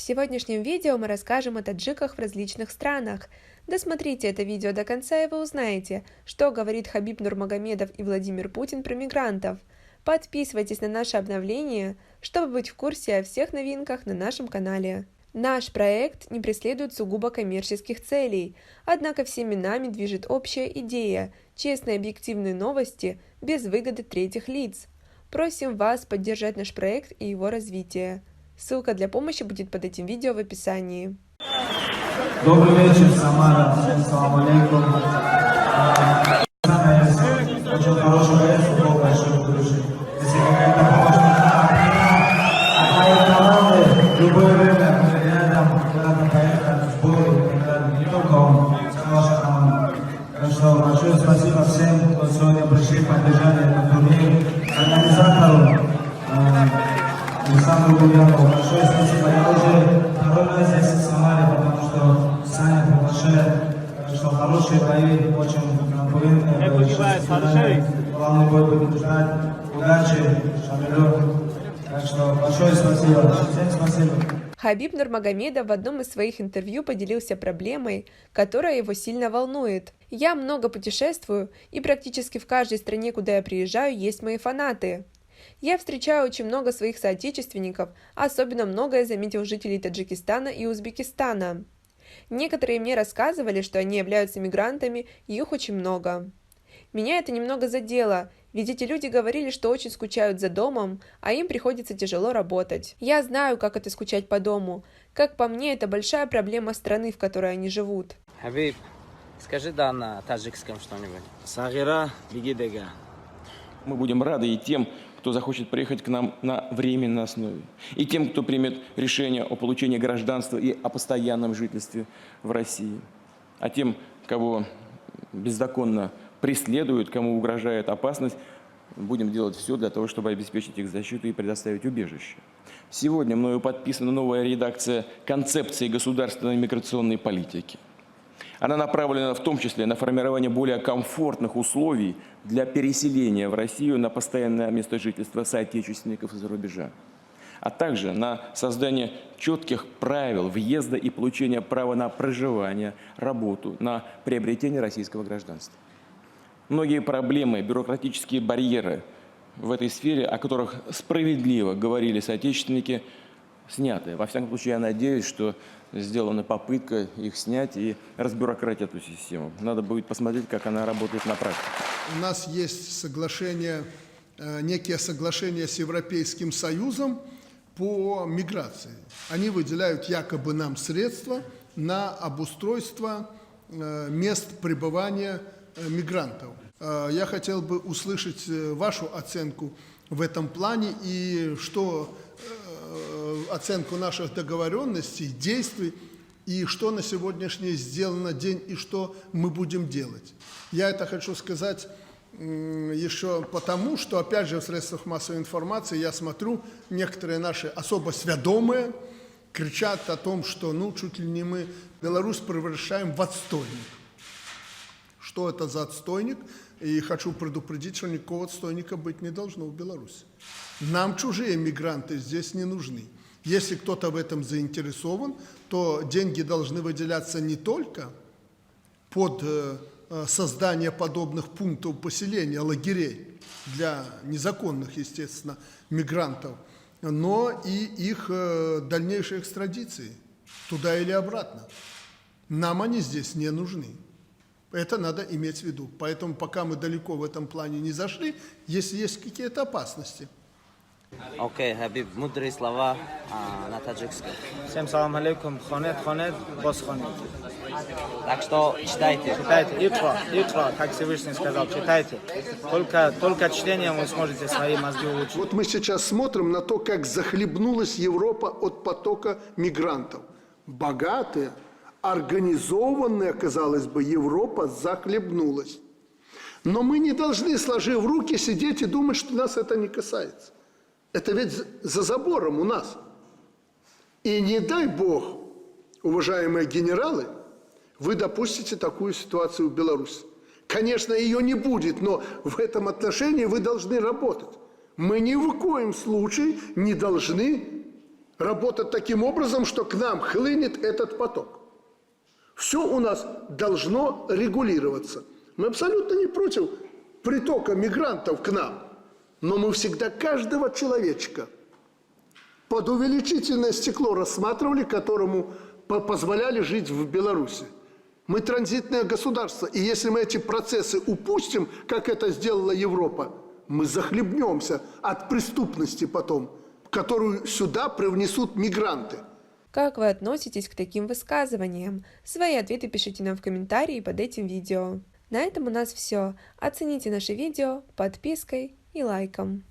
В сегодняшнем видео мы расскажем о таджиках в различных странах. Досмотрите это видео до конца, и вы узнаете, что говорит Хабиб Нурмагомедов и Владимир Путин про мигрантов. Подписывайтесь на наши обновления, чтобы быть в курсе о всех новинках на нашем канале. Наш проект не преследует сугубо коммерческих целей, однако всеми нами движет общая идея – честные объективные новости без выгоды третьих лиц. Просим вас поддержать наш проект и его развитие. Ссылка для помощи будет под этим видео в описании. Добрый вечер, Самара. Ассаламу алейкум. Очень хороший проект, большой крыши. Если какая-то помощь от моей команды, любое время, мы рядом, куда-то поехать, в бой, не только он, вся ваша команда. Так что большое спасибо всем, кто сегодня пришли, поддержали этот турнир, организатору. И самому Гульянову большое спасибо. Я уже второй раз здесь в Самаре, потому что Саня приглашает. Так что хорошие бои, очень конкурентные. Главный бой будет ждать. Удачи, Шамилев. Так что большое спасибо. Всем спасибо. Хабиб Нурмагомедов в одном из своих интервью поделился проблемой, которая его сильно волнует. «Я много путешествую, и практически в каждой стране, куда я приезжаю, есть мои фанаты. Я встречаю очень много своих соотечественников, особенно многое заметил жителей Таджикистана и Узбекистана. Некоторые мне рассказывали, что они являются мигрантами, и их очень много. Меня это немного задело, ведь эти люди говорили, что очень скучают за домом, а им приходится тяжело работать. Я знаю, как это скучать по дому. Как по мне, это большая проблема страны, в которой они живут». Хабиб, скажи да на таджикском что-нибудь. Сагира бигидега. Мы будем рады и тем, кто захочет приехать к нам на временной основе, и тем, кто примет решение о получении гражданства и о постоянном жительстве в России, а тем, кого беззаконно преследуют, кому угрожает опасность, будем делать все для того, чтобы обеспечить их защиту и предоставить убежище. Сегодня мною подписана новая редакция концепции государственной миграционной политики. Она направлена в том числе на формирование более комфортных условий для переселения в Россию на постоянное место жительства соотечественников из-за рубежа, а также на создание четких правил въезда и получения права на проживание, работу, на приобретение российского гражданства. Многие проблемы, бюрократические барьеры в этой сфере, о которых справедливо говорили соотечественники, сняты. Во всяком случае, я надеюсь, что сделана попытка их снять и разбюрократить эту систему. Надо будет посмотреть, как она работает на практике. У нас есть соглашение, некие соглашения с Европейским Союзом по миграции. Они выделяют якобы нам средства на обустройство мест пребывания мигрантов. Я хотел бы услышать вашу оценку в этом плане и оценку наших договоренностей, действий и что на сегодняшний сделано день и что мы будем делать. Я это хочу сказать еще потому, что опять же в средствах массовой информации я смотрю, некоторые наши особо сведомые кричат о том, что чуть ли не мы Беларусь превращаем в отстойник. Что это за отстойник? И хочу предупредить, что никакого отстойника быть не должно в Беларуси. Нам чужие мигранты здесь не нужны. Если кто-то в этом заинтересован, то деньги должны выделяться не только под создание подобных пунктов поселения, лагерей для незаконных, естественно, мигрантов, но и их дальнейшей экстрадиции туда или обратно. Нам они здесь не нужны. Это надо иметь в виду. Поэтому пока мы далеко в этом плане не зашли, если есть какие-то опасности. Окей, Хабиб, мудрые слова на таджикском. Всем салам алейкум. Хонет, босс хонет. Так что читайте. Читайте. Икра, как Всевышний сказал, читайте. Только чтением вы сможете свои мозги улучшить. Вот мы сейчас смотрим на то, как захлебнулась Европа от потока мигрантов. Богатая, организованная, казалось бы, Европа захлебнулась. Но мы не должны, сложив руки, сидеть и думать, что нас это не касается. Это ведь за забором у нас. И не дай Бог, уважаемые генералы, вы допустите такую ситуацию в Беларуси. Конечно, ее не будет, но в этом отношении вы должны работать. Мы ни в коем случае не должны работать таким образом, что к нам хлынет этот поток. Все у нас должно регулироваться. Мы абсолютно не против притока мигрантов к нам, но мы всегда каждого человечка под увеличительное стекло рассматривали, которому позволяли жить в Беларуси. Мы транзитное государство, и если мы эти процессы упустим, как это сделала Европа, мы захлебнемся от преступности потом, которую сюда привнесут мигранты. Как вы относитесь к таким высказываниям? Свои ответы пишите нам в комментарии под этим видео. На этом у нас все. Оцените наше видео подпиской и лайком.